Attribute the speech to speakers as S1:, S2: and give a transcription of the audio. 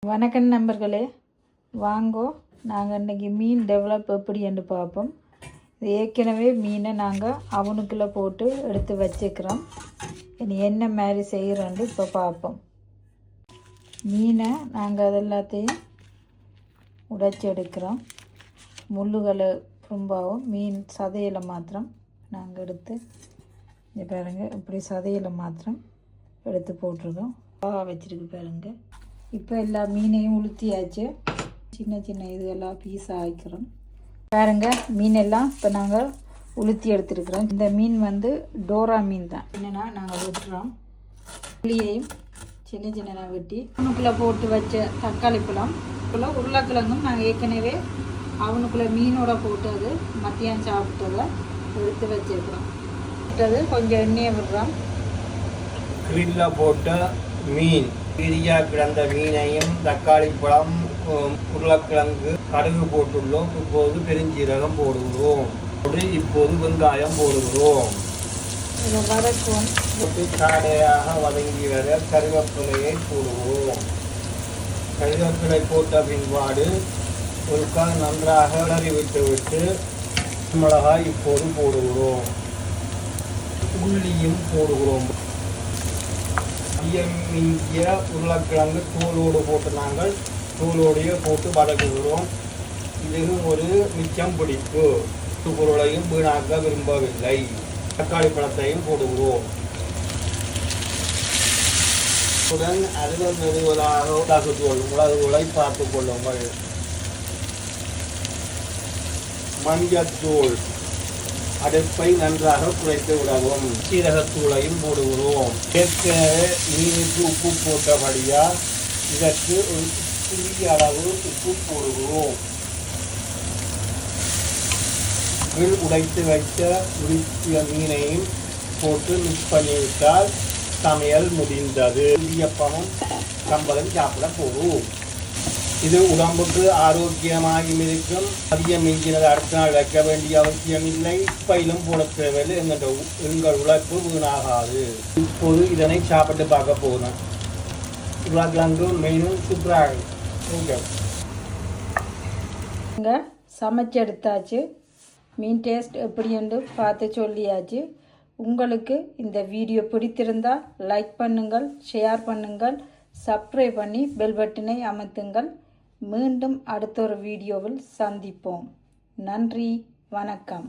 S1: வணக்கம் நண்பர்களே, வாங்கோ நாங்கள் இன்றைக்கி மீன் டெவலப் எப்படி என்று பார்ப்போம். ஏற்கனவே மீனை நாங்கள் அவனுக்குள்ளே போட்டு எடுத்து வச்சுக்கிறோம். இனி என்ன மாதிரி செய்கிறோன்னு இப்போ பார்ப்போம். மீனை நாங்கள் அது எல்லாத்தையும் உடைச்சி எடுக்கிறோம். முள்ளுகளை ரொம்பவும் மீன் சதையில் மாத்திரம் நாங்கள் எடுத்து இங்கே பாருங்கள், இப்படி சதையில் மாத்திரம் எடுத்து போட்டிருக்கோம். வச்சுருக்கு பாருங்க. இப்போ எல்லா மீனையும் உளுத்தியாச்சு. சின்ன சின்ன இதெல்லாம் பீஸாக ஆக்கிக்கிறோம் பாருங்க. மீன் எல்லாம் இப்போ நாங்கள் உளுத்தி எடுத்துருக்குறோம். இந்த மீன் வந்து டோரா மீன் தான். என்னென்னா நாங்கள் வெட்டுறோம். புளியையும் சின்ன சின்னதாக வெட்டி அவனுக்குள்ளே போட்டு வச்ச தக்காளி பழம் உருளைக்கிழங்கும் நாங்கள் ஏற்கனவே அவனுக்குள்ளே மீனோட போட்டு அது மத்தியானம் சாப்பிட்டதை எடுத்து வச்சுருக்கிறோம். விட்டது கொஞ்சம் எண்ணெயை விடுறோம்.
S2: கிரில்லில் போட்ட மீன் பிரியாக கிடந்த மீனையும் தக்காளி பழம் உருளைக்கிழங்கு கடுகு போட்டுள்ளோம். இப்போது பெருஞ்சீரகம் போடுகிறோம். இப்போது வெங்காயம் போடுகிறோம்.
S1: இதை வதக்குவோம்.
S2: காடையாக வதங்கி வர கருவேப்பிலையை போடுவோம். கருவேப்பிலை போட்ட பின்பாடு ஒரு கால் நன்றாக விளறி விட்டு மிளகாய் இப்போது போடுகிறோம். உள்ளியும் போடுகிறோம். மிஞ்சிய உருளைக்கிழங்கு தோலோடு போட்டு நாங்கள் தோலோடையே போட்டு வதக்குகிறோம். இது ஒரு மிச்சம் பிடிப்பு. பொருளையும் வீணாக்க விரும்பவில்லை. தக்காளி பழத்தையும் போடுகிறோம். உடன் அருகல் மெதுவதாக மிளகுகளை பார்த்து கொள்ளுங்கள். மஞ்சத்தூள் அடுப்பை நன்றாக குறைத்து விடவும். சீரகத்தூளையும் போடுகிறோம். ஏற்கனவே மீனுக்கு உப்பு போட்டபடியால் இதற்கு ஒரு சிறிய அளவு உப்பு போடுகிறோம். உடைத்து வைத்த உரித்திய மீனையும் போட்டு மிக்ஸ் பண்ணிவிட்டால் சமையல் முடிந்தது. இடியப்பமும் கம்பளும் சாப்பிட போகும். இது உடம்புக்கு ஆரோக்கியமாகவும் இருக்கும். அதிகம் மிஞ்சினது அடுத்த நாள் வைக்க வேண்டிய அவசியம் இல்லை. பயிலும் போட தேவையில்லை. எங்கள் உழைப்பு வீணாகாது. இப்போது இதனை சாப்பிட்டு பார்க்க போகணும். உருளைக்கிழங்கு மீனும் சூப்பராக
S1: சமைச்சு எடுத்தாச்சு. மீன் டேஸ்ட் எப்படி என்று பார்த்து சொல்லியாச்சு. உங்களுக்கு இந்த வீடியோ பிடித்திருந்தால் லைக் பண்ணுங்கள், ஷேர் பண்ணுங்கள், சப்ஸ்கிரைப் பண்ணி பெல் பட்டனை அமர்த்துங்கள். மீண்டும் அடுத்த ஒரு வீடியோவில் சந்திப்போம். நன்றி, வணக்கம்.